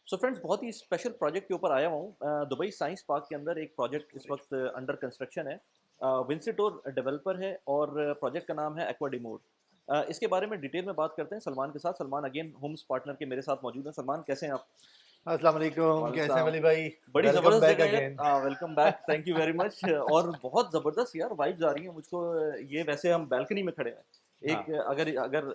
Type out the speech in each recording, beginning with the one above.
So friends, बहुत ही special project के ऊपर आया हूँ। दुबई साइंस पार्क के अंदर एक प्रोजेक्ट इस वक्त अंडर कंस्ट्रक्शन है। विंसिटोर डेवलपर है और प्रोजेक्ट का नाम है एक्वाडिमोर। इसके बारे में डिटेल में बात करते हैं सलमान के साथ। सलमान अगेन होम्स पार्टनर के मेरे साथ मौजूद हैं। सलमान, कैसे हैं आप? अस्सलाम वालेकुम, वालेकुम कैसे हैं सलाम। वली भाई? बड़ी वेलकम ज़बरदस्त बैक जगह है। Again. Welcome back, thank you very much. और बहुत ज़बरदस्त यार वाइब्स आ रही हैं मुझको। ये वैसे हम बैल्कनी में खड़े हैं। हाँ, एक अगर अगर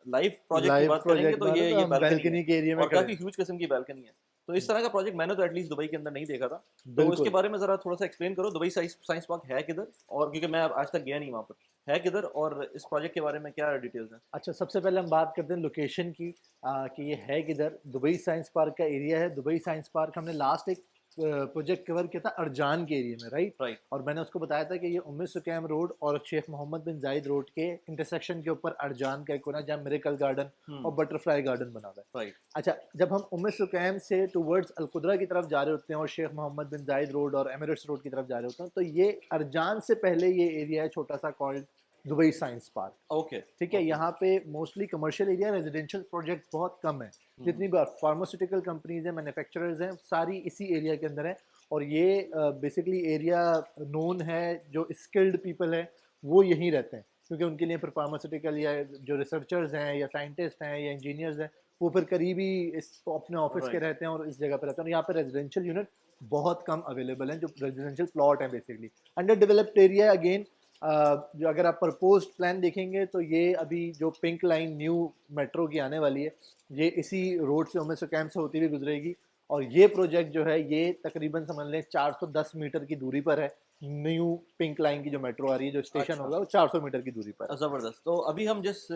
लाइव प्रोजेक्ट की लाइव बात करेंगे प्रोजेक्ट तो मानो तो ये हम बैल्कनी है। बैल्कनी के एरिया में और खड़े काफ़ी हैं। ह्यूज किस्म की बैल्कनी है। तो इस तरह का प्रोजेक्ट मैंने तो एटलीस्ट दुबई के अंदर नहीं देखा था। तो इसके बिल्कुल। बारे में ज़रा थोड़ा सा एक्सप्लेन करो, दुबई साइंस साइंस पार्क है किधर? और क्योंकि मैं आज तक गया नहीं वहाँ पर, है किधर और इस प्रोजेक्ट के बारे में क्या डिटेल्स हैं? अच्छा, सबसे पहले हम बात करते हैं लोकेशन की, कि ये है किधर। दुबई साइंस पार्क का एरिया है। दुबई साइंस पार्क हमने लास्ट एक प्रोजेक्ट कवर किया था अर्जान के एरिया में, राइट। राइट। और मैंने उसको बताया था कि ये उम्मे सुकैम रोड और शेख मोहम्मद बिन जायद रोड के इंटरसेक्शन के ऊपर अर्जान का एक कोना, जहाँ मिरेकल गार्डन और बटरफ्लाई गार्डन बना हुआ है। राइट। अच्छा, जब हम उम्मे सुकैम से टूवर्ड्स अलकुदरा की तरफ जा रहे होते हैं और शेख मोहम्मद बिन जायद रोड और एमिरेट्स रोड की तरफ जा रहे होते हैं, तो ये अर्जान से पहले ये एरिया है छोटा सा, called Dubai science park. Okay. ठीक है, ओके। यहाँ पे mostly commercial area, residential project बहुत कम है। जितनी भी फार्मास्यूटिकल कंपनीज हैं, मैन्युफैक्चरर्स हैं, सारी इसी एरिया के अंदर है। और ये बेसिकली एरिया नोन है, जो स्किल्ड पीपल है वो यहीं रहते हैं, क्योंकि उनके लिए फिर फार्मास्यूटिकल या जो रिसर्चर्स हैं या साइंटिस्ट हैं या इंजीनियर्स हैं, वो फिर करीबी इस अपने ऑफिस के राइट। रहते हैं और इस जगह पर रहते हैं। और यहाँ पे रेजिडेंशियल यूनिट बहुत कम अवेलेबल हैं, जो रेजिडेंशियल प्लॉट है basically. Under developed area again. जो अगर आप प्रपोज्ड प्लान देखेंगे तो ये अभी जो पिंक लाइन न्यू मेट्रो की आने वाली है, ये इसी रोड से उमेश कैंप से होती हुई गुजरेगी। और ये प्रोजेक्ट जो है ये तकरीबन समझ लें 410 मीटर की दूरी पर है। न्यू पिंक लाइन की जो मेट्रो आ रही है, जो स्टेशन अच्छा। होगा वो 400 मीटर की दूरी पर है। ज़बरदस्त। तो अभी हम जिस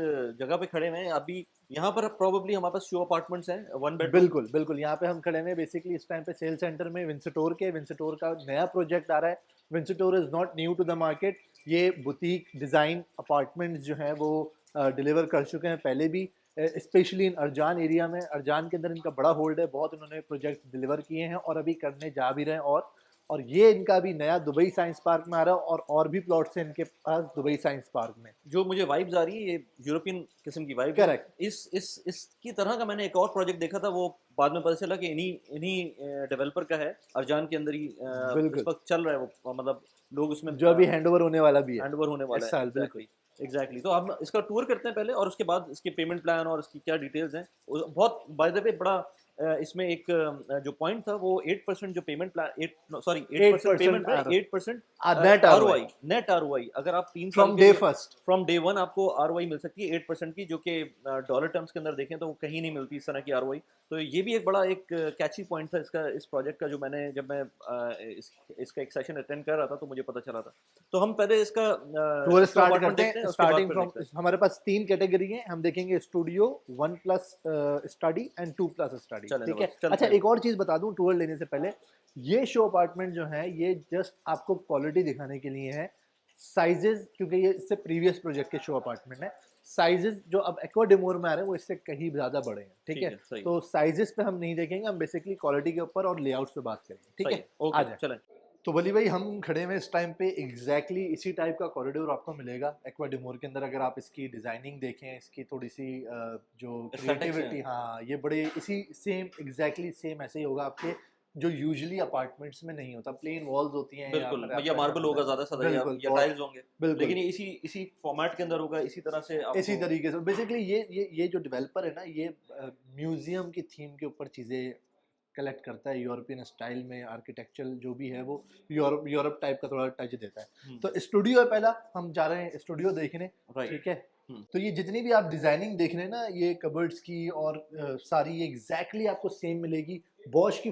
जगह पे खड़े हुए हैं अभी, यहाँ पर प्रोबेबली हमारे पास शो अपार्टमेंट्स हैं, वन बेडरूम। बिल्कुल बिल्कुल, यहाँ पे हम खड़े हैं बेसिकली इस टाइम पे सेल सेंटर में, विंसटोर का नया प्रोजेक्ट आ रहा है। Winstore is not new to the market. ये बुटीक डिज़ाइन अपार्टमेंट्स जो हैं वो डिलीवर कर चुके हैं पहले भी, स्पेशली इन अर्जान एरिया में। अर्जान के अंदर इनका बड़ा होल्ड है, बहुत इन्होंने प्रोजेक्ट डिलीवर किए हैं और अभी करने जा भी रहे हैं। और ये इनका भी नया दुबई साइंस पार्क में आ रहा है, और भी प्लॉट्स हैं इनके पास दुबई साइंस पार्क में। जो मुझे वाइब्स आ रही है, ये यूरोपियन किस्म की वाइब्स हैं। करेक्ट। इसकी तरह का मैंने एक और प्रोजेक्ट देखा था, वो बाद में पता चला कि इन्हीं इन्हीं डेवलपर का है। अर्जान के अंदर ही इस बिल्कुल, वक्त चल रहा है वो, मतलब लोग उसमें जो अभी हैंड ओवर होने वाला भी है हैंड ओवर होने वाला इस है। साल। बिल्कुल। एग्जैक्टली। एग्जैक्टली। तो हम इसका टूर करते हैं पहले, और उसके बाद इसके पेमेंट प्लान और इसकी क्या डिटेल्स हैं। बहुत बाय द वे बड़ा इसमें एक जो पॉइंट था वो 8% जो पेमेंट प्लान, 8% 8% पेमेंट पे 8% नेट आर ओ आरओआई आई, नेट आर ओ आई। अगर आप 3 साल फ्रॉम के डे लिए फर्स्ट। फ्रॉम डे वन आपको आर ओ आई मिल सकती है 8% की, जो कि डॉलर टर्म्स के अंदर देखें तो वो कहीं नहीं मिलती इस तरह की आर ओ आई। तो ये भी एक बड़ा एक कैची पॉइंट था इसका, इस प्रोजेक्ट का, जो मैंने जब मैं इसका एक सेशन अटेंड कर रहा था तो मुझे पता चला था। तो हम पहले इसका टूर शो स्टार्ट अपार्टमेंट करते देखते हैं, हैं, उसके बाद स्टार्टिंग फिर फ्रॉम। देखते हैं। हमारे पास 3 कैटेगरी हैं, हम देखेंगे स्टूडियो, 1+ स्टडी एंड 2+ स्टडी। चलें ठीक बस, है। चलते अच्छा, हैं। एक और चीज़ बता दूं टूर लेने से पहले, ये शो अपार्टमेंट जो है ये जस्ट आपको क्वालिटी दिखाने के लिए है। साइजेस, क्योंकि ये इससे प्रीवियस प्रोजेक्ट के शो अपार्टमेंट है, साइजेस जो अब एक्वाडिमोर में आ रहे हैं वो इससे कहीं ज़्यादा बड़े हैं। ठीक ठीक है। है, सही है। तो साइजेस पे हम नहीं देखेंगे, हम बेसिकली क्वालिटी के ऊपर और लेआउट्स पे बात करेंगे। ठीक सही है। है। आ ओके, जाए। चलें। तो वली भाई, हम खड़े हुए इस टाइम पे एग्जैक्टली इसी टाइप का कॉरिडोर आपको मिलेगा एक्वाडिमोर के अंदर। अगर आप इसकी डिज़ाइनिंग देखें, इसकी थोड़ी सी जो एस्थेटिक्स हैं। क्रिएटिविटी, हाँ, ये बड़े इसी सेम एग्जैक्टली सेम ऐसे ही होगा आपके, जो यूजुअली अपार्टमेंट्स में नहीं होता। प्लेन वॉल्स होती हैं या बिल्कुल, फिर या आपका क्या मार्बल होता होगा है। ज़्यादा सा, बिल्कुल, या बहुत। टाइल्स होंगे। बिल्कुल लेकिन ये इसी इसी फॉर्मेट के अंदर होगा, इसी तरह से इसी आपको। तरीके से बेसिकली ये जो डेवलपर है ना, ये म्यूजियम की थीम के ऊपर चीज़ें कलेक्ट करता है। यूरोपियन स्टाइल में आर्किटेक्चरल जो भी है वो यूरोप टाइप का थोड़ा टच देता है। तो स्टूडियो है पहला, हम जा रहे हैं स्टूडियो देखने। राइट। ठीक है। तो ये जितनी भी आप डिजाइनिंग देख रहे हैं ना, ये कबर्ड्स की और सारी ये एग्जैक्टली आपको सेम मिलेगी। बॉश की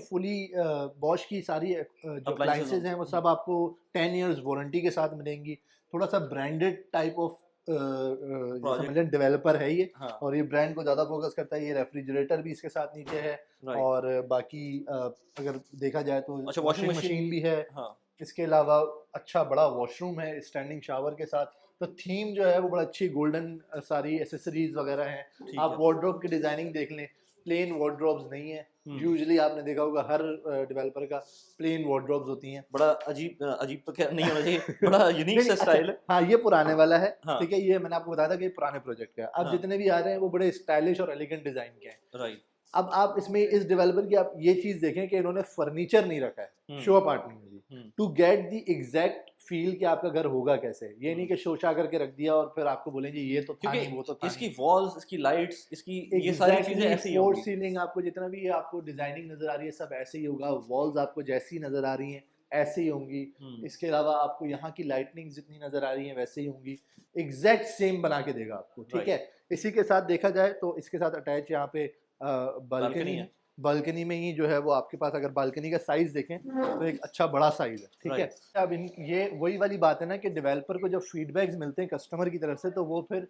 बॉश की सारी जो अप्लायंसेज अप्लाइंसेज होंगे। हैं वो सब आपको 10 इयर्स वारंटी के साथ मिलेंगी। थोड़ा सा ब्रांडेड टाइप ऑफ ये समझ प्रोजेक्ट। लें डेवलपर है ये। हाँ। और ये ब्रांड को ज़्यादा फोकस करता है। ये रेफ्रिजरेटर भी इसके साथ नीचे है। राइट। और बाकी अगर देखा जाए तो अच्छा, वॉशिंग वॉशिंग मशीन मशीन भी। भी है। हाँ। इसके अलावा अच्छा बड़ा वॉशरूम है स्टैंडिंग शावर के साथ। तो थीम जो है वो बड़ा अच्छी गोल्डन, सारी एसेसरीज वगैरह हैं। ठीक आप है। वार्डरोब की डिजाइनिंग देख लें, प्लेन वार्डरोब्स नहीं है। यूजुअली आपने देखा होगा हर डेवलपर का प्लेन वार्डरोब्स होती हैं। बड़ा अजीब, अजीब तो क्या नहीं होना चाहिए, बड़ा यूनिक नहीं नहीं, सा अच्छा, स्टाइल है। हाँ, ये पुराने वाला है। हाँ। ठीक है, ये मैंने आपको बताया था कि ये पुराने प्रोजेक्ट का है। अब हाँ। जितने भी आ रहे हैं वो बड़े स्टाइलिश और एलिगेंट डिजाइन के हैं। राइट। अब आप इसमें इस डेवलपर की आप ये चीज देखें कि इन्होंने फर्नीचर नहीं रखा है शो अपार्टमेंट में भी, to get the exact feel कि आपका घर होगा कैसे। ये नहीं कि शोशा करके रख दिया और फिर आपको बोलेंगे ये तो था नहीं, वो तो था इसकी नहीं। वॉल्स, इसकी लाइट्स, इसकी ये सारी चीजें ऐसी ही फोर होंगी। सीलिंग आपको जितना भी ये आपको डिजाइनिंग नजर आ रही है सब ऐसे ही होगा, वॉल्स आपको जैसी नजर आ रही हैं ऐसे ही होंगी। इसके अलावा आपको यहाँ की लाइटनिंग जितनी नजर आ रही है वैसे ही होंगी, एग्जैक्ट सेम बना के देगा आपको, ठीक है। इसी के साथ देखा जाए तो इसके साथ अटैच यहाँ पे बालकनी है। बालकनी में ही जो है वो आपके पास अगर बालकनी का साइज देखें तो एक अच्छा बड़ा साइज है, ठीक है। अब ये वही वाली बात है ना कि डेवलपर को जब फीडबैक्स मिलते हैं कस्टमर की तरफ से तो वो फिर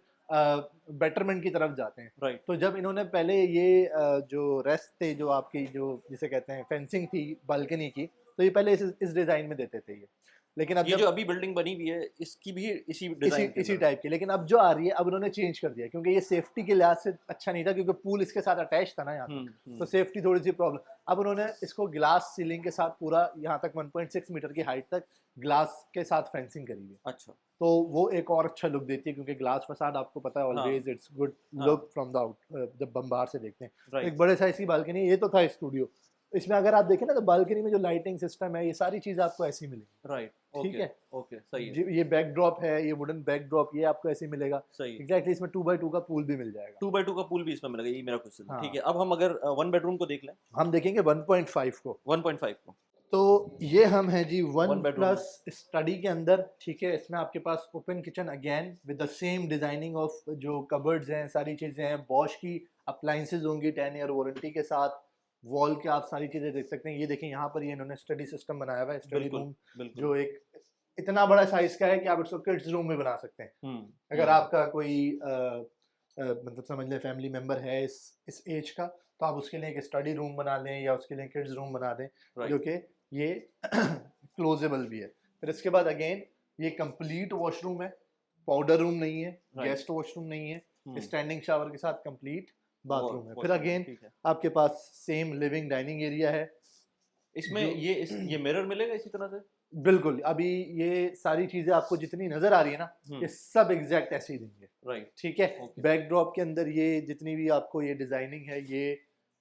बेटरमेंट की तरफ जाते हैं। तो जब इन्होंने पहले ये जो रेस्ट थे जो आपकी जो जिसे कहते हैं फेंसिंग थी बालकनी की, तो ये पहले इस डिजाइन में देते थे ये, लेकिन अब ये जो अभी बिल्डिंग बनी हुई है इसकी भी इसी डिजाइन इसी टाइप की, लेकिन अब जो आ रही है अब उन्होंने चेंज कर दिया क्योंकि ये सेफ्टी के लिहाज से अच्छा नहीं था क्योंकि पूल इसके साथ अटैच था ना यहाँ तक, तो सेफ्टी थोड़ी सी प्रॉब्लम। अब उन्होंने इसको ग्लास सीलिंग के साथ पूरा यहाँ तक 1.6 मीटर की हाइट तक ग्लास के साथ फेंसिंग करी है। अच्छा, तो वो एक और अच्छा लुक देती है क्योंकि ग्लास फसाड आपको पता है always it's good look from the out जब हम बाहर से देखते हैं। एक बड़े साइज की बालकनी, ये तो था स्टूडियो, इसमें अगर आप देखें ना तो बालकनी में जो लाइटिंग सिस्टम है ये सारी चीजें आपको ऐसी मिलेगी। राइट, ठीक है, ओके, सही है। ये बैकड्रॉप है, ये वुडन बैकड्रॉप, ये आपको ऐसे मिलेगा। सही, एग्जैक्टली इसमें 2x2 का पूल भी मिल जाएगा। 2x2 का पूल भी इसमें मिलेगा, ये मेरा क्वेश्चन है। ठीक है, अब हम अगर 1 बेडरूम को देख लें, हम देखेंगे 1.5 को। 1.5 को तो ये हम हैं जी 1 bedroom प्लस स्टडी के अंदर, ठीक है। इसमें आपके पास open kitchen again with the same designing of जो कबर्ड्स हैं, सारी चीजें हैं, बॉश की अप्लायंसेज होंगी 10 ईयर वारंटी के साथ। वॉल के आप सारी चीजें देख सकते हैं, ये देखें यहाँ पर ये इन्होंने स्टडी सिस्टम बनाया हुआ है, स्टडी रूम जो एक इतना बड़ा साइज का है कि आप इसको किड्स रूम में बना सकते हैं। अगर आपका कोई मतलब समझ लें फैमिली मेंबर है इस एज का, तो आप उसके लिए एक स्टडी रूम बना लें या उसके लिए किड्स रूम बना दें, जो कि ये क्लोजेबल भी है। फिर इसके बाद अगेन ये कंप्लीट वॉशरूम है, पाउडर रूम नहीं है, गेस्ट वॉशरूम नहीं है, स्टैंडिंग शावर के साथ कंप्लीट बाथरूम है। फिर अगेन आपके पास सेम लिविंग डाइनिंग एरिया है। इसमें ये मिरर मिलेगा इसी तरह से? बिल्कुल, अभी ये सारी चीजें आपको जितनी नजर आ रही है ना ये सब एग्जैक्ट ऐसे ही देंगे। राइट, ठीक है। बैकड्रॉप के अंदर ये जितनी भी आपको ये डिजाइनिंग है ये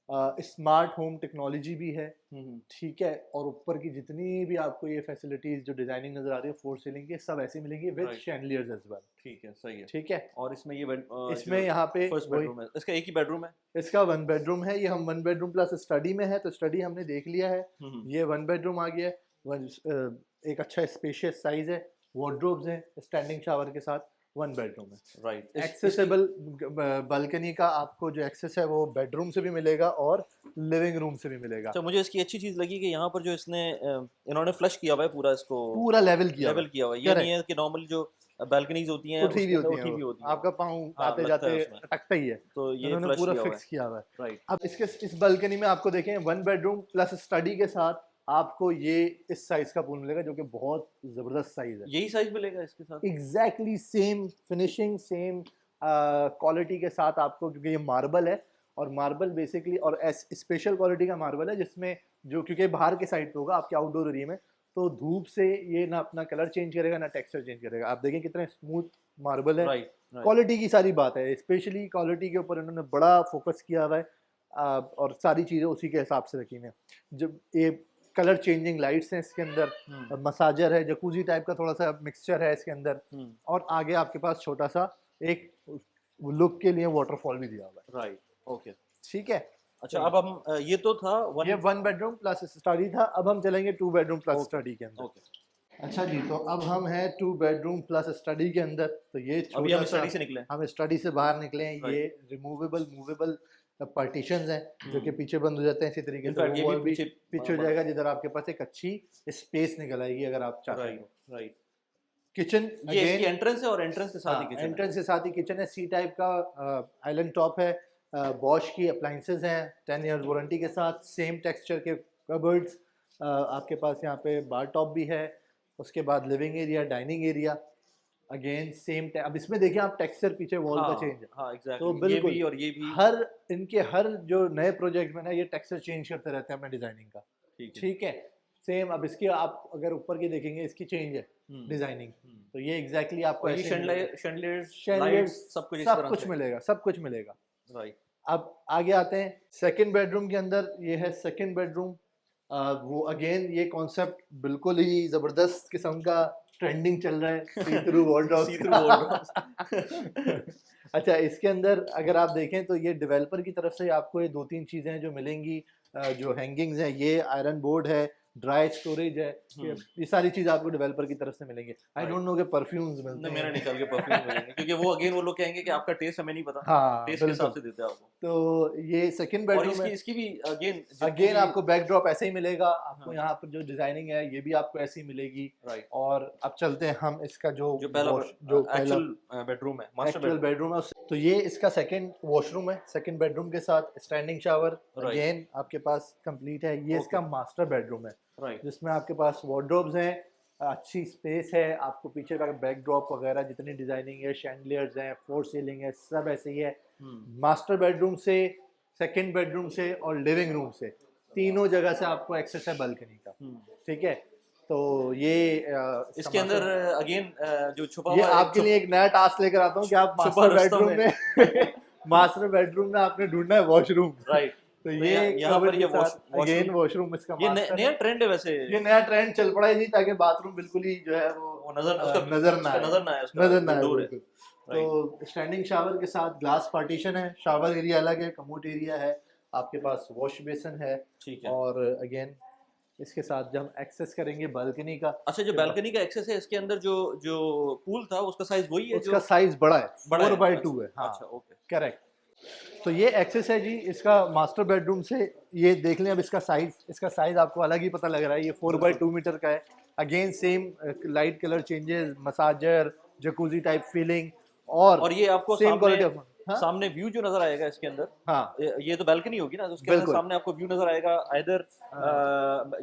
स्मार्ट होम टेक्नोलॉजी भी है, ठीक है। और ऊपर की जितनी भी आपको ये फैसिलिटीज जो डिजाइनिंग नजर आ रही है फोर सीलिंग की सब ऐसी मिलेंगी विद शैंडलियर्स एज वेल। ठीक है, सही है, ठीक है। और इसमें ये इसमें यहाँ पे फर्स्ट बेडरूम है, इसका एक ही बेडरूम है, इसका 1 बेडरूम है। ये हम 1 बेडरूम प्लस स्टडी में है, तो स्टडी हमने देख लिया है, ये 1 बेडरूम आ गया है। एक अच्छा स्पेशियस साइज है, वार्डरोब्स हैं, स्टैंडिंग शावर के साथ 1 बेडरूम है। राइट, एक्सेसिबल बालकनी का आपको जो एक्सेस है वो बेडरूम से भी मिलेगा और लिविंग रूम से भी मिलेगा। तो मुझे इसकी अच्छी चीज लगी कि यहाँ पर जो इन्होंने फ्लश किया हुआ है पूरा, इसको पूरा लेवल किया हुआ है। ये नहीं है कि नॉर्मल जो बैल्कनीज होती हैं उठी भी होती है, आपका पाँव आते जाते अटकता ही है, तो ये इन्होंने पूरा फिक्स किया हुआ है। राइट। अब इस बालकनी में आपको देखें 1 बेडरूम प्लस स्टडी के साथ आपको ये इस साइज का पूल मिलेगा जो कि बहुत जबरदस्त साइज है। यही साइज मिलेगा इसके साथ? Exactly same finishing, same quality के साथ आपको, क्योंकि ये मार्बल है और मार्बल बेसिकली और स्पेशल क्वालिटी का मार्बल है जिसमें जो क्योंकि बाहर के साइड पे होगा आपके आउटडोर एरिया में, तो धूप से ये ना अपना कलर चेंज करेगा ना टेक्सचर चेंज करेगा। आप देखें कितना स्मूथ मार्बल है। क्वालिटी की सारी बात है, स्पेशली क्वालिटी के ऊपर इन्होंने बड़ा फोकस किया हुआ है और सारी चीज़ें उसी के हिसाब से रखी हैं। जब ये कलर चेंजिंग लाइट्स हैं इसके अंदर, मसाजर है, जकूजी टाइप का थोड़ा सा मिक्सचर है इसके अंदर, और आगे आपके पास छोटा सा एक लुक के लिए वाटरफॉल भी दिया हुआ है। राइट, ओके, ठीक है। अच्छा, अब हम ये तो था ये 1 बेडरूम प्लस स्टडी था, अब हम चलेंगे 2 बेडरूम प्लस स्टडी के अंदर। अच्छा जी, तो अब हम हैं 2 बेडरूम प्लस स्टडी के अंदर। तो ये अभी हम स्टडी से निकले, हम स्टडी से बाहर निकले हैं। ये रिमूवेबल मूवेबल पार्टीशंस हैं जो कि पीछे बंद हो जाते हैं, इसी तरीके से वो वॉल भी पीछे हो जाएगा जिधर आपके पास एक अच्छी स्पेस निकल आएगी अगर आप चाहते हैं। राइट। किचन ये इसकी एंट्रेंस है और एंट्रेंस के साथ ही किचन है। एंट्रेंस के साथ ही किचन है, सी टाइप का आइलैंड टॉप है, बॉश की अप्लायंसेज हैं 10 ईयर वारंटी के साथ, सेम टेक्सचर के कबर्ड्स, आपके पास यहाँ पे बार टॉप भी है। उसके बाद living area, dining area, again same. अब इसमें देखिए आप टेक्सचर पीछे वॉल का चेंज है। हाँ, exactly. तो बिल्कुल ये भी और ये भी हर जो नए प्रोजेक्ट में ना ये टेक्सचर चेंज करते रहते हैं अपने डिजाइनिंग का। ठीक है, सेम। अब इसकी आप अगर ऊपर की देखेंगे इसकी चेंज है डिजाइनिंग, तो ये एग्जैक्टली आपको शैंडलियर्स सब कुछ मिलेगा, सब कुछ मिलेगा। राइट। अब आगे आते हैं सेकंड बेडरूम के अंदर। ये है सेकंड बेडरूम। वो अगेन ये कॉन्सेप्ट बिल्कुल ही जबरदस्त किस्म का ट्रेंडिंग चल रहा है, सी थ्रू वॉलड्रॉप्स सी थ्रू वॉलड्रॉप्स। अच्छा, इसके अंदर अगर आप देखें तो ये डेवलपर की तरफ से आपको ये 2-3 चीज़ें हैं जो मिलेंगी। जो हैंगिंग्स हैं, ये आयरन बोर्ड है, ड्राई स्टोरेज है, ये सारी चीज़ आपको डेवलपर की तरफ से मिलेंगी। आई डोंट नो कि परफ्यूम्स मिलते नहीं, हैं। मेरा नहीं ख्याल कि परफ्यूम मिलेंगे, क्योंकि वो अगेन वो लोग कहेंगे कि आपका टेस्ट हमें नहीं पता, हाँ टेस्ट के हिसाब बिल्कुल। से देते हैं आपको। तो ये सेकंड और बेडरूम है। इसकी भी अगेन आपको बैकड्रॉप ऐसे ही मिलेगा, आपको हाँ, यहाँ पर जो डिजाइनिंग है ये भी आपको ऐसी मिलेगी। राइट। और अब चलते हैं हम इसका जो जो पहला पहला एक्चुअल बेडरूम है, मास्टर एक्चुअल बेडरूम। बेडरूम है तो ये इसका सेकंड वॉशरूम है, सेकंड बेडरूम के साथ स्टैंडिंग शावर राइट, अगेन आपके पास कंप्लीट है। ये इसका ओके, मास्टर बेडरूम है राइट। जिसमें आपके पास वार्डरोब्स हैं, अच्छी स्पेस है, आपको पीछे का बैकड्रॉप वगैरह जितनी डिजाइनिंग है, शैंडलियर्स हैं, फोर सीलिंग है, सब ऐसे ही है। मास्टर बेडरूम से, सेकंड बेडरूम से और लिविंग रूम से तीनों जगह से आपको एक्सेस है बालकनी का। ठीक है, तो ये इसके अंदर अगेन जो छुपा ये हुआ आपके लिए एक नया टास्क लेकर आता हूँ कि आप छुपा मास्टर रास्ता बेडरूम में मास्टर बेडरूम में आपने ढूंढना है वॉशरूम। राइट। तो तो ये यहाँ पर ये अगेन वॉशरूम इसका ये मास्टर नया ट्रेंड है वैसे। ये नया ट्रेंड चल पड़ा है जी, ताकि बाथरूम बिल्कुल ही जो है वो वो नजर उसका नजर ना उसका आए, नजर ना आए, उसका नजर ना जो आए डोर है। बिल्कुल। तो स्टैंडिंग शावर के साथ ग्लास पार्टीशन है, शावर एरिया अलग है, कमोड एरिया है, आपके पास वॉश बेसिन है। ठीक है। और अगेन इसके साथ जब हम एक्सेस करेंगे बालकनी का, अच्छा, जो बालकनी का एक्सेस है इसके अंदर जो जो पूल था उसका साइज वही है उसका जो साइज बड़ा है, बड़ा 4x2 है। हाँ अच्छा, ओके, करेक्ट। तो ये एक्सेस है जी इसका मास्टर बेडरूम से। ये देख लें अब इसका साइज आपको अलग ही पता लग रहा है, ये 4x2 मीटर का है। Again same light colour changes, massager, jacuzzi type feeling और ये आपको सेम क्वालिटी ऑफ। हाँ सामने व्यू जो नजर आएगा इसके अंदर, हाँ ये तो बालकनी होगी ना, तो उसके अंदर बिल्कुल सामने आपको व्यू नजर आएगा इधर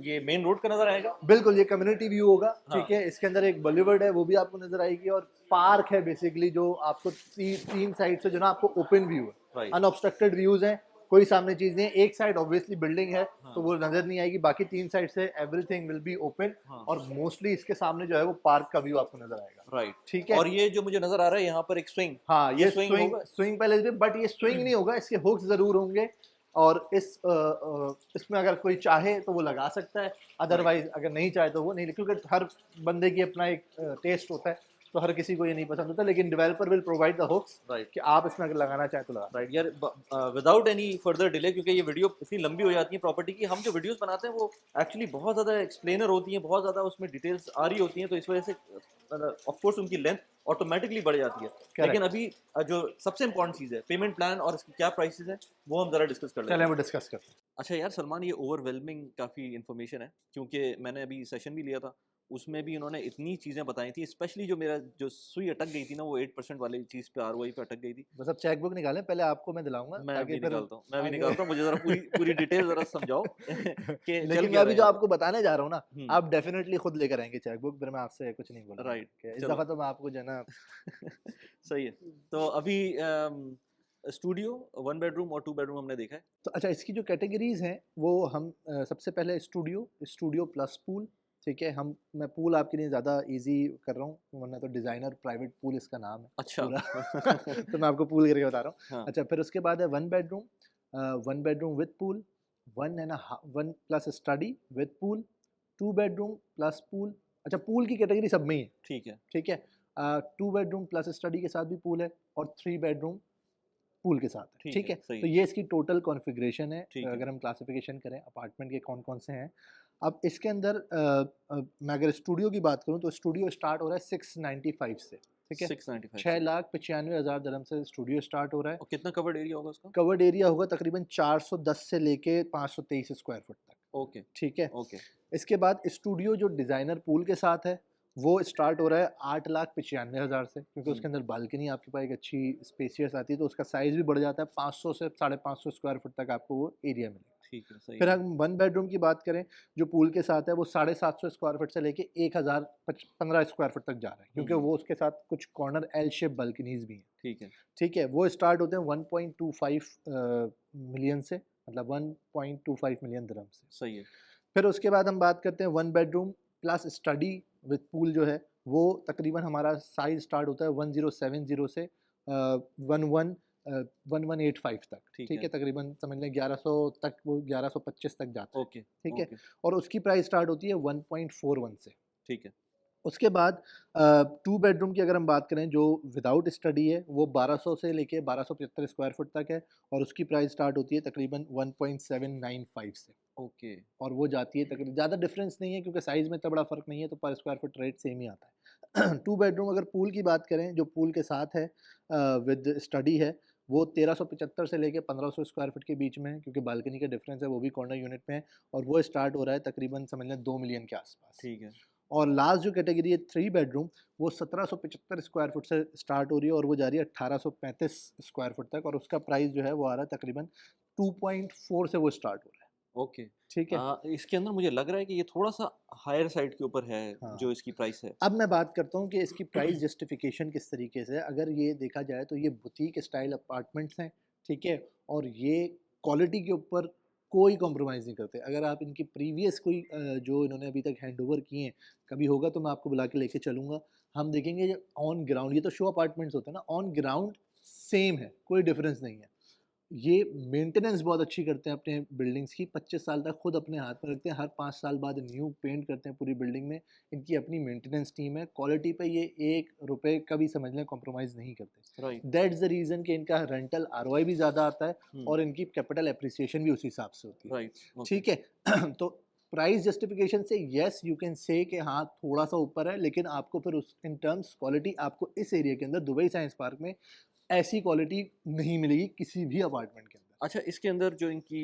ये मेन रोड का नजर आएगा। बिल्कुल, ये कम्युनिटी व्यू होगा। हाँ, ठीक है, इसके अंदर एक बॉलीवुड है वो भी आपको नजर आएगी, और पार्क है बेसिकली जो आपको तीन साइड से जो ना आपको ओपन व्यू है, राइट, अनऑब्स्ट्रक्टेड व्यूज हैं, कोई सामने चीज नहीं है। एक साइड ऑब्वियसली बिल्डिंग है हाँ, तो वो नजर नहीं आएगी, बाकी तीन साइड से एवरीथिंग विल बी ओपन। हाँ, और मोस्टली इसके सामने जो है वो पार्क का व्यू आपको नजर आएगा। राइट। ठीक है, और ये जो मुझे नजर आ रहा है यहाँ पर एक स्विंग, हाँ ये स्विंग स्विंग होगा। स्विंग पैलेस भी, बट ये स्विंग नहीं होगा, इसके हुक्स जरूर होंगे। और इसमें अगर कोई चाहे तो वो लगा सकता है, अदरवाइज अगर नहीं चाहे तो वो नहीं, क्योंकि हर बंदे की अपना एक टेस्ट होता है, तो हर किसी को ये नहीं पसंद होता। लेकिन developer will provide the hooks right, कि आप इसमें अगर लगाना चाहें तो लगा। राइट यार, विदाउट एनी फर्दर डिले, क्योंकि ये वीडियो इतनी लंबी हो जाती है प्रॉपर्टी की, हम जो वीडियोस बनाते हैं वो एक्चुअली बहुत ज़्यादा एक्सप्लेनर होती हैं, बहुत ज़्यादा उसमें डिटेल्स आ रही होती हैं, तो इस वजह से ऑफ कोर्स उनकी लेंथ ऑटोमेटिकली बढ़ जाती है। लेकिन अभी जो सबसे इंपॉर्टेंट चीज़ है पेमेंट प्लान और इसकी क्या प्राइसेस है, वो हम ज़रा डिस्कस कर लेते चलें हैं। वो डिस्कस करते हैं। अच्छा यार सलमान, ये ओवरवेलमिंग काफ़ी इन्फॉर्मेशन है, क्योंकि मैंने अभी सेशन भी लिया था, उसमें भी उन्होंने इतनी चीज़ें बताई थी, स्पेशली जो मेरा जो सुई अटक गई थी ना, वो 8% वाली चीज़ पे ROI पे अटक गई थी। बस अब चेकबुक निकालें, पहले आपको मैं दिलाऊंगा मैं ताकि अभी फिर निकालता हूँ, मैं अभी आगे निकालता हूँ, मुझे ज़रा पूरी पूरी डिटेल ज़रा समझाओ कि चल लेकिन मैं क्या रहा अभी है जो यहाँ आपको बताने जा रहा हूँ ना, पे। आप डेफिनेटली खुद लेकर आएंगे चेकबुक, फिर मैं आपसे कुछ नहीं बोलूँगा। राइट, इस चलो। दफ़ा तो मैं आपको जो है ना सही है। तो अभी स्टूडियो 1 बेडरूम और 2 बेडरूम हमने देखा है। तो अच्छा, इसकी जो कैटेगरीज हैं वो हम सबसे पहले स्टूडियो प्लस पूल। ठीक है, मैं पूल आपके लिए ज़्यादा इजी कर रहा हूँ, वरना तो डिज़ाइनर प्राइवेट पूल इसका नाम है अच्छा। पूरा तो मैं आपको पूल करके बता रहा हूँ। हाँ, अच्छा, फिर उसके बाद है 1 bedroom with pool, 1 plus study with pool, 2 bedroom plus pool. अच्छा, पूल की कैटेगरी सब में ही है। ठीक है, ठीक है, 2 बेडरूम प्लस स्टडी के साथ भी पूल है, और 3 बेडरूम पूल के साथ है। ठीक ठीक है, है, सही तो है, ये इसकी टोटल कॉन्फ़िगरेशन है। ठीक है। अगर हम क्लासिफिकेशन करें अपार्टमेंट के कौन कौन से हैं। अब इसके अंदर मैं अगर स्टूडियो की बात करूं तो स्टूडियो स्टार्ट हो रहा है 695 से। ठीक है, 695 से। 6,95,000 दरहम से स्टूडियो स्टार्ट हो रहा है। और कितना कवर्ड एरिया होगा उसका? कवर्ड एरिया होगा तकरीबन 410 से लेके 523 स्क्वायर फुट तक। ओके, ठीक है, ओके, इसके बाद स्टूडियो जो डिज़ाइनर पूल के साथ है वो स्टार्ट हो रहा है 8,95,000 से, क्योंकि उसके अंदर बालकनी आपके पास एक अच्छी स्पेसियस आती है, तो उसका साइज़ भी बढ़ जाता है, 500 से 550 स्क्वायर फुट तक आपको वो एरिया मिलेगा। ठीक है, सही फिर है। हम 1 बेडरूम की बात करें जो पूल के साथ है, वो 750 स्क्वायर फुट से लेके 1,015 स्क्वायर फुट तक जा रहा है, क्योंकि वो उसके साथ कुछ कॉर्नर एल शेप बालकनीज भी हैं। ठीक है, ठीक है, वो स्टार्ट होते हैं 1.25 मिलियन से, मतलब 1.25 मिलियन दिरहम से। सही है। फिर उसके बाद हम बात करते हैं 1 bedroom plus study with pool जो है, वो तकरीबन हमारा साइज स्टार्ट होता है 1070 से 1185 तक, ठीक ठीक है। है, तकरीबन समझ लें 1100 तक, वो 1125 तक जाता है, ओके, ठीक है, ओके, और उसकी प्राइस स्टार्ट होती है 1.41 से। ठीक है। उसके बाद 2 बेडरूम की अगर हम बात करें जो विदाउट स्टडी है, वो 1200 से लेके 1275 स्क्वायर फुट तक है, और उसकी प्राइस स्टार्ट होती है तकरीबन 1.795 से, ओके, और वो जाती है तकरीबन, ज़्यादा डिफरेंस नहीं है क्योंकि साइज़ में इतना बड़ा फ़र्क नहीं है, तो पर स्क्वायर फुट रेट सेम ही आता है। 2 बेडरूम अगर पूल की बात करें, जो पूल के साथ है विद स्टडी है, वो 1375 से लेके 1500 स्क्वायर फुट के बीच में है, क्योंकि बालकनी का डिफरेंस है, वो भी कॉर्नर यूनिट में है, और वो स्टार्ट हो रहा है तकरीबन समझ लें 2 मिलियन के आसपास। ठीक है। और लास्ट जो कैटेगरी है 3 बेडरूम, वो 1775 स्क्वायर फुट से स्टार्ट हो रही है, और वो जा रही है 1835 स्क्वायर फुट तक, और उसका प्राइस जो है वो आ रहा है तकरीबन 2.4 से वो स्टार्ट हो रहा है, ओके। ठीक है। इसके अंदर मुझे लग रहा है कि ये थोड़ा-सा हायर साइड के ऊपर है, हाँ, जो इसकी प्राइस है। अब मैं बात करता हूँ कि इसकी प्राइस जस्टिफिकेशन किस तरीके से है। अगर ये देखा जाए तो ये बुटीक स्टाइल अपार्टमेंट्स हैं, ठीक है, और ये क्वालिटी के ऊपर कोई कॉम्प्रोमाइज़ नहीं करते। अगर आप इनकी प्रीवियस कोई जो इन्होंने अभी तक हैंडओवर किए हैं, कभी होगा तो मैं आपको बुला के लेके चलूँगा। हम देखेंगे ऑन ग्राउंड, ये तो शो अपार्टमेंट्स होते हैं ना, ऑन ग्राउंड सेम है, कोई डिफरेंस नहीं है। ये मेंटेनेंस बहुत अच्छी करते हैं अपने बिल्डिंग्स की, 25 साल तक खुद अपने हाथ में रखते हैं, हर 5 साल बाद न्यू पेंट करते हैं पूरी बिल्डिंग में। इनकी अपनी मेंटेनेंस टीम है, क्वालिटी पे ये 1 रुपए का भी समझ लें कॉम्प्रोमाइज़ नहीं करते। राइट। दैट्स द रीज़न कि इनका रेंटल आरओआई भी ज़्यादा आता है, हुँ, और इनकी कैपिटल एप्रिसिएशन भी उसी हिसाब से होती है, राइट, ओके। ठीक है। तो प्राइस जस्टिफिकेशन से येस यू कैन से कि हाँ, थोड़ा-सा ऊपर है, लेकिन आपको फिर उस इन टर्म्स क्वालिटी आपको इस एरिया के अंदर दुबई साइंस पार्क में ऐसी क्वालिटी नहीं मिलेगी किसी भी अपार्टमेंट के अंदर। अच्छा, इसके अंदर जो इनकी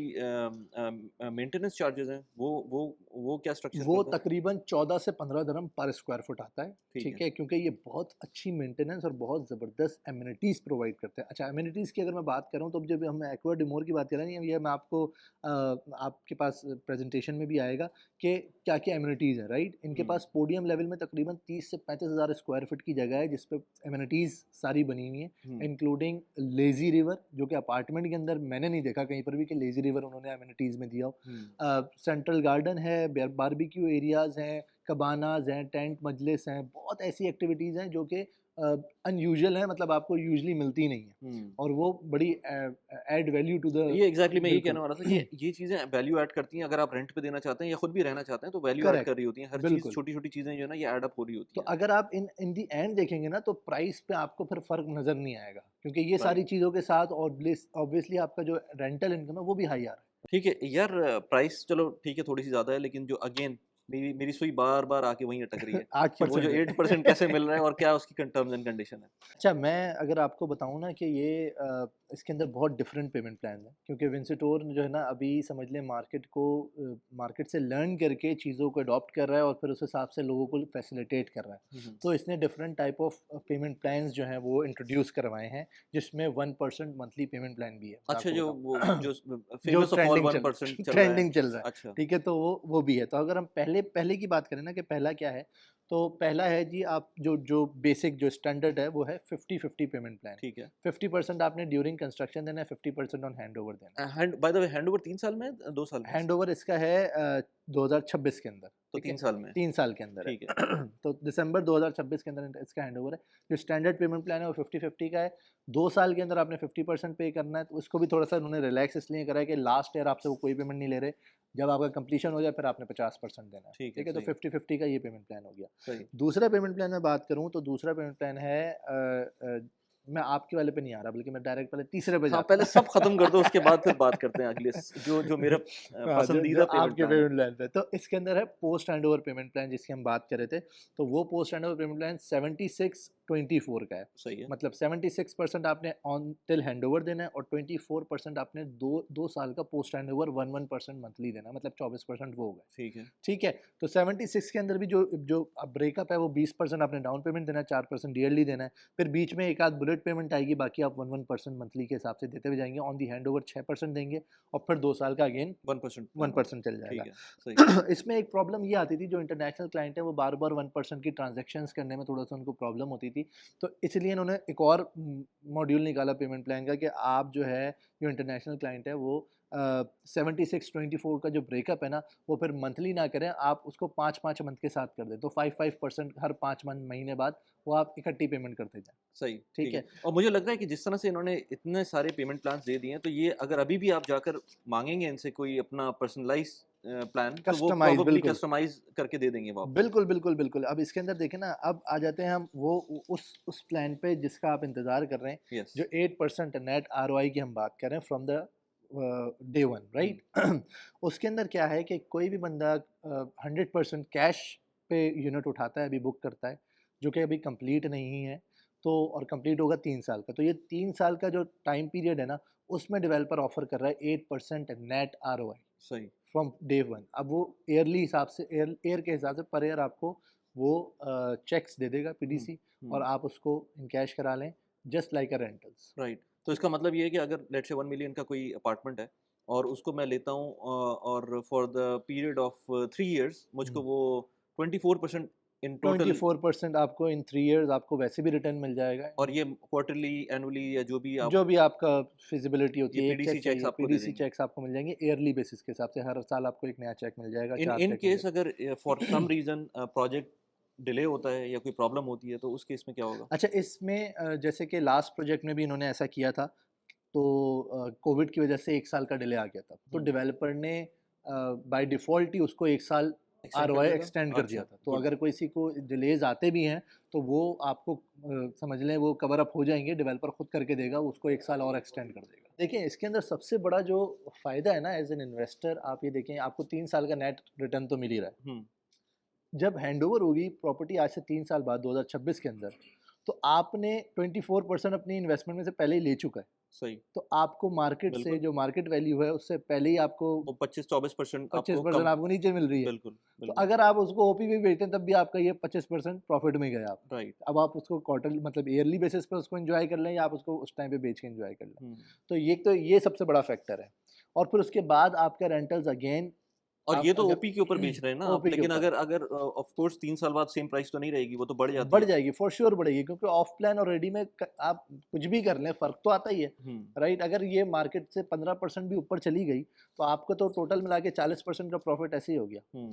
मेंटेनेंस चार्जेज़ हैं, वो क्या स्ट्रक्चर वो करता है? तकरीबन 14 से 15 दिरहम पर स्क्वायर फुट आता है, ठीक ठीक है। है? क्योंकि ये बहुत अच्छी मेंटेनेंस और बहुत ज़बरदस्त एमिनिटीज़ प्रोवाइड करते हैं। अच्छा, एमिनिटीज़ की अगर मैं बात करूँ, तो जब हम एक्वा डिमोर की बात कर रहे हैं, ये मैं आपको आपके पास प्रेजेंटेशन में भी आएगा कि क्या-क्या एमिनिटीज़ हैं, राइट? इनके हुँ, पास पोडियम लेवल में तकरीबन 30 से 35 हज़ार स्क्वायर फुट की जगह है, जिस पे एमिनिटीज़ सारी बनी हुई हैं, हुँ, इंक्लूडिंग लेज़ी रिवर, जो कि अपार्टमेंट के अंदर मैंने नहीं देखा कहीं पर भी कि लेज़ी रिवर उन्होंने एमिनिटीज़ में दिया हो। हुँ, सेंट्रल गार्डन है, बारबेक्यू एरियाज़ हैं, कबानाज़ हैं, टेंट मजलिस हैं, बहुत ऐसी एक्टिविटीज़ हैं जो कि अनयूजुअल हैं, मतलब आपको यूजुअली मिलती नहीं है, हुँ। और वो बड़ी ऐड वैल्यू टू द, ये एग्ज़ैक्टली मैं यही बिल्कुल। कहने वाला था कि ये चीज़ें वैल्यू ऐड करती हैं, अगर आप रेंट पे देना चाहते हैं या खुद भी रहना चाहते हैं, तो वैल्यू ऐड करेक्ट, कर रही होती हैं। हर चीज़ बिल्कुल। छोटी-छोटी चीज़ें जो है ना, ये ऐड अप हो रही होती तो हैं। अगर आप इन इन दी एंड देखेंगे ना, तो प्राइस पे आपको फिर फ़र्क नज़र नहीं आएगा, क्योंकि ये राइट। सारी चीज़ों के साथ ऑब्वियसली आपका जो रेंटल इनकम है वो भी हाई आ रहा है। ठीक है, यार प्राइस चलो ठीक है थोड़ी-सी ज़्यादा है, लेकिन जो अगेन मेरी मेरी सुई बार-बार आके वहीं अटक रही है कि वो जो 8% 8% कैसे मिल रहा है है। और क्या उसकी टर्म्स एंड कंडीशन है? अच्छा, मैं अगर आपको बताऊँ ना कि ये इसके अंदर बहुत डिफरेंट पेमेंट प्लान है, क्योंकि विंसेटोर जो है ना, अभी समझ लें मार्केट को मार्केट से लर्न करके चीज़ों को अडॉप्ट कर रहा है, और फिर उस हिसाब से लोगों को फैसिलिटेट कर रहा है। हुँ, हुँ। तो इसने different type of payment plans जो हैं वो इंट्रोड्यूस करवाए हैं, जिसमें 1% मंथली पेमेंट प्लान भी है, मैं अच्छा, आपको जो वो बताऊँ। जो जो फेमस ऑफ ऑल ट्रेंडिंग चल 1% चल रहा है। ट्रेंडिंग चल रहा है, अच्छा, ठीक है? तो वो भी है। तो अगर हम पहले पहले की बात करें ना कि पहला क्या है, तो पहला है जी, आप जो जो बेसिक जो स्टैंडर्ड है वो है 50-50 पेमेंट प्लान। ठीक है। 50% आपने ड्यूरिंग कंस्ट्रक्शन देना है, 50% ऑन हैंडओवर देना है। Hand by the way handover 3 साल में है, 2 साल में? हैंडओवर इसका है 2026 के अंदर, तो ठीक है? 3 साल में। 3 साल के अंदर ठीक है। है। तो दिसंबर 2026 के अंदर इसका हैंडओवर है। जो स्टैंडर्ड पेमेंट प्लान है वो 50-50 का है। 2 साल के अंदर आपने 50% पे करना है, तो उसको भी थोड़ा-सा उन्होंने रिलैक्स इसलिए करा है कि लास्ट ईयर आपसे वो कोई पेमेंट नहीं ले रहे। जब आपका कंप्लीशन हो जाए फिर आपने 50% देना है, ठीक है, ठीक है? तो सही, 50-50 का ये पेमेंट प्लान हो गया। सही। दूसरा पेमेंट प्लान मैं बात करूँ, तो दूसरा पेमेंट प्लान है मैं आपके वाले पे नहीं आ रहा, बल्कि मैं डायरेक्ट पहले तीसरे पे हाँ, जाता पहले हूँ। सब खत्म कर दो, उसके बाद फिर बात करते हैं अगले जो मेरा हाँ, जो पसंदीदा पेमेंट आपके प्लान है। पेमेंट प्लान पे, तो इसके अंदर है पोस्ट हैंडओवर पेमेंट प्लान, जिसकी हम बात कर रहे थे। तो वो पोस्ट हैंडओवर पेमेंट प्लान 76-24 का है। सही है। मतलब 76% आपने ऑन टिल हैंडओवर देना है, और 24% आपने 2 साल का पोस्ट हैंडओवर 1% मंथली देना है, मतलब 24% वो हो गए। ठीक है। ठीक है? तो 76 के अंदर भी जो जो ब्रेकअप है, वो 20% आपने डाउन पेमेंट देना है, 4% ईयरली देना है। फिर बीच में एक आध बुलेट पेमेंट आएगी, बाकी आप 1% मंथली के हिसाब से देते हुए जाएँगे। ऑन दी हैंडओवर 6% देंगे, और फिर 2 साल का अगेन 1% प्लान होगा। 1% चल ठीक जाएगा। है, सही। इसमें एक प्रॉब्लम ये आती थी, जो इंटरनेशनल क्लाइंट है वो बार-बार 1% की ट्रांज़ैक्शंस करने में थोड़ा-सा उनको प्रॉब्लम होती थी। तो इसलिए इन्होंने एक और मॉड्यूल निकाला पेमेंट प्लान का कि आप जो है, जो इंटरनेशनल क्लाइंट है वो 76-24 का जो ब्रेकअप है ना, वो फिर मंथली ना करें, आप उसको 5-5 मंथ के साथ कर दें, तो 5-5% हर 5 महीने बाद वो आप इकट्ठी पेमेंट करते जाएं। सही, ठीक है। और मुझे लग रहा है कि जिस तरह से इन्होंने इतने सारे पेमेंट प्लान्स दे दिए हैं, तो ये अगर अभी भी आप जाकर माँगेंगे इनसे कोई अपना पर्सनलाइज़ प्लान, तो वो कस्टमाइज, प्रोबेबली बिल्कुल कस्टमाइज़ करके दे देंगे वो आपको। बिल्कुल बिल्कुल बिल्कुल। अब इसके अंदर देखें ना, अब आ जाते हैं हम वो उस प्लान पे जिसका आप इंतज़ार कर रहे हैं, यस। जो 8% नेट आरओआई की हम बात कर रहे हैं from the day one, right. उसके अंदर क्या है कि कोई भी बंदा 100% कैश पे यूनिट उठाता है, अभी बुक करता है, जो कि अभी कंप्लीट नहीं है, तो और कंप्लीट होगा 3 साल का, तो ये 3 साल का जो टाइम पीरियड है ना, उसमें डेवलपर ऑफर कर रहा है 8% नेट आरओआई सही। From day one. अब वो ईयरली हिसाब से, ईयर के हिसाब से पर ईयर आपको वो चेक्स दे देगा, पीडीसी, और आप उसको इन कैश करा लें, जस्ट लाइक अ रेंटल्स। राइट। तो इसका मतलब ये है कि अगर लेट्स से 1 मिलियन का कोई अपार्टमेंट है और उसको मैं लेता हूँ और for the period of 3 years मुझको वो 24% इन टोटल, 24% आपको इन 3 ईयर्स आपको वैसे भी रिटर्न मिल जाएगा। और ये क्वार्टरली, एनुअली या जो भी आप जो भी आपका फिजिबिलिटी होती ये है, एक पीडीसी चेक चेक्स चाहिए, आपको दे पीडीसी देंगे। चेक्स आपको मिल जाएंगे ईयरली बेसिस के हिसाब से, हर साल आपको एक नया चेक मिल जाएगा, इन 4 इन चेक मिल केस अगर for some reason project delay होता है या कोई प्रॉब्लम होती है, तो उस केस में क्या होगा? अच्छा, इसमें जैसे कि लास्ट प्रोजेक्ट में भी इन्होंने ऐसा किया था, तो कोविड की वजह से 1 साल का डिले आ गया था, तो डेवलपर ने बाय डिफ़ॉल्ट ही उसको 1 साल एक्सटेंड कर आरओआई दिया था? एक्सटेंड कर दिया अच्छा, था। तो गुड। अगर किसी को डिलेज आते भी हैं, तो वो आपको समझ लें वो कवर अप हो जाएंगे, डेवलपर खुद करके देगा, उसको 1 साल और एक्सटेंड कर देगा। देखिए, इसके अंदर सबसे बड़ा जो फ़ायदा है ना, एज एन इन्वेस्टर, आप ये देखें, आपको 3 साल का नेट रिटर्न तो मिल ही रहा है। हुँ, जब हैंडओवर होगी प्रॉपर्टी आज से 3 साल बाद 2026 के अंदर, तो आपने 24% अपनी इन्वेस्टमेंट में से पहले ही ले चुका है। सही, तो आपको मार्केट से, बिल्कुल। जो मार्केट वैल्यू है, उससे पहले ही आपको वो 25-24% आपको 25% कम, आपको नीचे मिल रही है। बिल्कुल, तो बिल्कुल। अगर आप उसको ओपी में बेचते हैं, तब भी आपका ये 25% प्रॉफिट में गया आप। राइट। अब आप उसको क्वार्टर मतलब ईयरली बेसिस पे उसको एंजॉय कर लें, या आप उसको उस टाइम पे बेच के एंजॉय कर लें। हुँ। तो ये सबसे बड़ा फैक्टर है। और फिर उसके बाद आपका रेंटल्स अगेन, और आप ये तो अगर ओपी के ऊपर बेच रहे हैं ना आप, ओपी के लेकिन ऊपर अगर अगर ऑफ कोर्स 3 साल बाद सेम प्राइस तो नहीं रहेगी, वो तो बढ़ जाती बढ़ है। जाएगी, फॉर श्योर बढ़ेगी, क्योंकि ऑफ प्लान और रेडी में आप कुछ भी कर लें, फ़र्क तो आता ही है, हुँ, राइट। अगर ये मार्केट से 15% भी ऊपर चली गई, तो आपको तो टोटल मिला के 40% का प्रॉफिट ऐसे ही हो गया। हुँ,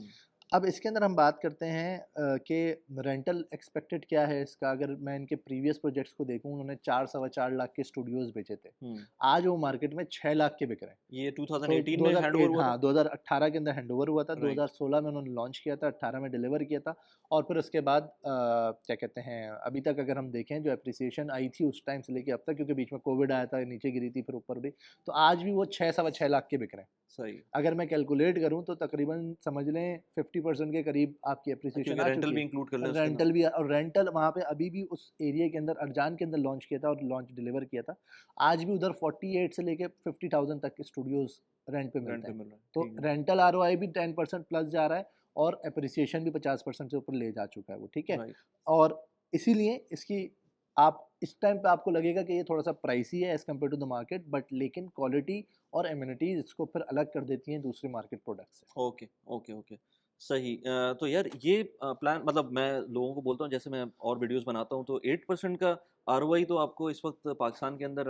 अब इसके अंदर हम बात करते हैं कि रेंटल एक्सपेक्टेड क्या है इसका। अगर मैं इनके प्रीवियस प्रोजेक्ट्स को देखूं, उन्होंने 4-4.25 लाख के स्टूडियोज बेचे थे, हुँ। आज वो मार्केट में 6 लाख के बिक रहे हैं। ये तो 2018 में हैंडओवर 2008, हुआ था? हाँ 2018 के अंदर हैंडओवर हुआ था, राइट। 2016 में उन्होंने लॉन्च किया था, 18 में डिलीवर किया था। और फिर उसके बाद क्या कहते हैं, अभी तक अगर हम देखें, जो एप्रिसिएशन आई थी उस टाइम से लेके अब तक, क्योंकि बीच में कोविड आया था, नीचे गिरी थी फिर ऊपर भी, तो आज भी वो 6-6.25 लाख के बिक रहे हैं। सही। अगर मैं कैलकुलेट करूं, तो तकरीबन समझ लें 50% के करीब आपकी एप्रिसिएशन क्योंकि आ रेंटल चुकी भी है। इंक्लूड कर लें उसके अंदर। रेंटल भी, और रेंटल वहाँ पे अभी भी उस एरिया के अंदर, अरजान के अंदर लॉन्च किया था और लॉन्च डिलीवर किया था। आज भी उधर 48 से लेके 50,000 तक के स्टूडियोज रेंट पे रेंट मिलते पे हैं। मिल रहा है, तो ठीक है। रेंटल आरओआई भी 10% प्लस जा रहा है, और एप्रिसिएशन भी 50% से ऊपर ले जा चुका है वो, ठीक है। राइट। और इसीलिए इसकी, आप इस टाइम पे आपको लगेगा कि ये थोड़ा सा प्राइसी है as compare to the market, but लेकिन क्वालिटी और एमिनिटीज़ इसको फिर अलग कर देती हैं दूसरे मार्केट प्रोडक्ट से। Okay, okay, okay. सही। तो यार ये प्लान, मतलब मैं लोगों को बोलता हूँ, जैसे मैं और वीडियोज़ बनाता हूँ, तो 8% का आरओआई तो आपको इस वक़्त पाकिस्तान के अंदर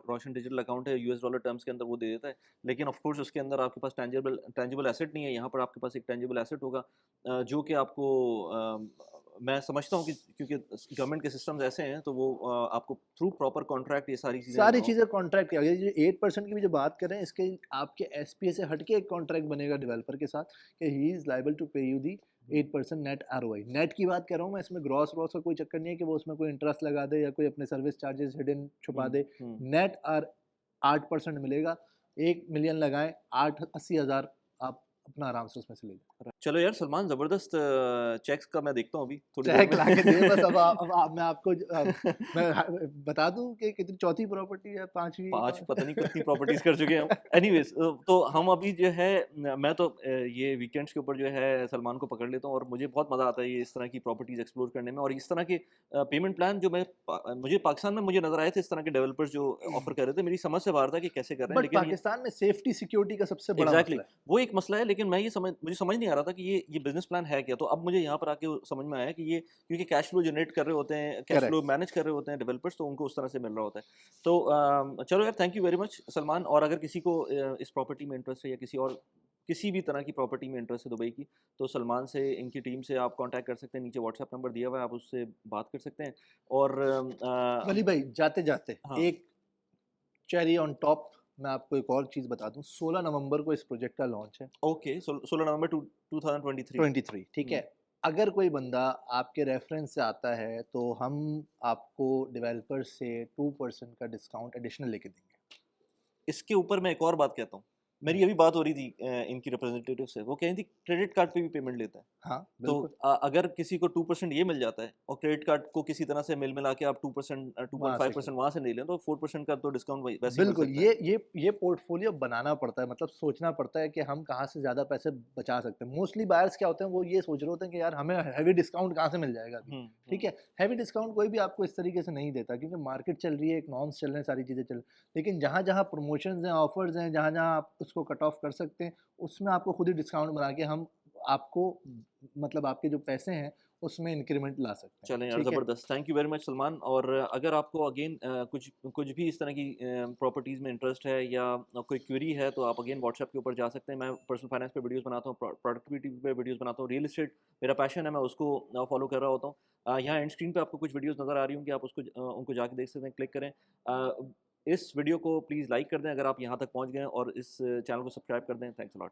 रोशन डिजिटल अकाउंट है, यूएस डॉलर टर्म्स के अंदर वो दे देता है। लेकिन ऑफ़ कोर्स उसके अंदर आपके पास टेंजिबल एसेट नहीं है, यहाँ पर आपके पास एक टेंजिबल एसेट होगा, जो कि आपको मैं समझता हूँ कि क्योंकि गवर्नमेंट के सिस्टम्स ऐसे हैं, तो वो आपको थ्रू प्रॉपर कॉन्ट्रैक्ट ये सारी सारी चीज़ें चीज़ें कॉन्ट्रैक्ट किया गया। ये 8% की भी जो बात कर रहे हैं, इसके आपके एसपीए से हट के एक कॉन्ट्रैक्ट बनेगा डेवलपर के साथ, कि ही इज़ लायबल टू पे you the 8% net ROI. Net की बात कर रहा हूँ मैं, इसमें ग्रॉस व्रॉस का कोई चक्कर नहीं है कि वो उसमें कोई इंटरेस्ट लगा दे या कोई अपने सर्विस चार्जेस हिडन छुपा हुँ, दे। हुँ। नेट 8% मिलेगा। 1 मिलियन लगाएं, 80,000 आप अपना आराम से उसमें से ले जाए। चलो यार सलमान, ज़बरदस्त चेक्स का मैं देखता हूँ अभी थोड़ी देर चेक में। ला के दे बस। अब मैं आपको मैं बता दूं कि कितनी चौथी प्रॉपर्टी है, पांचवी 5 पता नहीं कितनी प्रॉपर्टीज़ कर चुके हैं हम। एनीवेज़, तो हम अभी जो है मैं तो ये वीकेंड्स के ऊपर जो है सलमान को पकड़ लेता हूँ, और मुझे बहुत मज़ा आता है ये इस तरह की प्रॉपर्टीज़ एक्सप्लोर करने में, और इस तरह के पेमेंट प्लान जो मुझे पाकिस्तान में मुझे नज़र आए थे, इस तरह के डेवलपर्स जो ऑफ़र कर रहे थे, मेरी समझ से बाहर था कि कैसे कर रहे हैं, बट लेकिन ये पाकिस्तान में सेफ्टी सिक्योरिटी का सबसे बड़ा एग्ज़ैक्टली मसला है। वो एक मसला है, लेकिन मैं ये मुझे समझ नहीं नहीं आ रहा था कि ये बिजनेस प्लान है क्या, तो अब मुझे यहाँ पर आके समझ में आया कि ये क्योंकि कैश फ्लो जनरेट कर रहे होते हैं, कैश फ्लो करेक्ट। मैनेज कर रहे होते हैं डेवलपर्स, तो उनको उस तरह से मिल रहा होता है। तो चलो यार, thank you very much Salman. और अगर किसी को इस प्रॉपर्टी में इंटरेस्ट है या किसी भी तरह की प्रॉपर्टी में इंटरेस्ट है दुबई की, तो सलमान से, इनकी टीम से आप कांटेक्ट कर सकते हैं। नीचे व्हाट्सएप नंबर दिया हुआ है, आप उससे बात कर सकते हैं। और वली भाई, जाते जाते हाँ, एक चेरी ऑन टॉप मैं आपको एक और चीज़ बता दूं, 16 नवंबर को इस प्रोजेक्ट का लॉन्च है। ओके, 16 नवंबर 2023। 23, ठीक है। अगर कोई बंदा आपके रेफरेंस से आता है तो हम आपको डेवलपर से 2% का डिस्काउंट एडिशनल लेके देंगे। इसके ऊपर मैं एक और बात कहता हूँ। मेरी अभी बात हो रही थी इनकी रिप्रेजेंटेटिव से, वो कह रही थी क्रेडिट कार्ड पे भी पेमेंट लेता है। हाँ तो बिल्कुल, अगर किसी को 2% ये मिल जाता है और क्रेडिट कार्ड को किसी तरह से मिल मिला के आप 2% वहाँ से कर 2.5% वहाँ से नहीं लें, तो 4% का तो डिस्काउंट वैसे ही मिल बिल्कुल, सकता है। ये पोर्टफोलियो बनाना पड़ता है, मतलब सोचना पड़ता है कि हम कहाँ से ज़्यादा पैसे बचा सकते हैं। मोस्टली बायर्स क्या होते हैं, वो ये सोच रहे होते हैं कि यार हमें हैवी डिस्काउंट कहाँ से मिल जाएगा अभी, हुँ, ठीक हुँ। है? हैवी डिस्काउंट कोई भी आपको इस तरीके से नहीं देता, क्योंकि मार्केट चल रही है, इकनॉमिक्स चल रहे हैं, सारी चीज़ें चल रही हैं। लेकिन जहाँ-जहाँ प्रमोशंस हैं, ऑफर्स हैं, जहाँ-जहाँ आप उसको कट ऑफ कर सकते हैं, उसमें आपको खुद ही डिस्काउंट बना के हम आपको मतलब आपके जो पैसे हैं, उसमें इंक्रीमेंट ला सकते हैं, चलें यार, ठीक है? ज़बरदस्त। Thank you very much Salman. और अगर आपको अगेन कुछ कुछ भी इस तरह की प्रॉपर्टीज़ में इंटरेस्ट है या कोई क्वेरी है, तो आप अगेन व्हाट्सएप के ऊपर जा सकते हैं। मैं पर्सनल फाइनेंस पे वीडियोज़ बनाता हूँ, प्रोडक्टिविटी पे वीडियोज़ बनाता हूँ। रियल एस्टेट मेरा पैशन है, मैं उसको फॉलो कर रहा होता हूँ। यहाँ एंड स्क्रीन पे आपको कुछ वीडियोज़ नज़र आ रही होंगी, आप उनको जाके देख सकते हैं, क्लिक करें। इस वीडियो को प्लीज़ लाइक कर दें अगर आप यहाँ तक पहुँच गए हैं, और इस चैनल को सब्सक्राइब कर दें। Thanks a lot.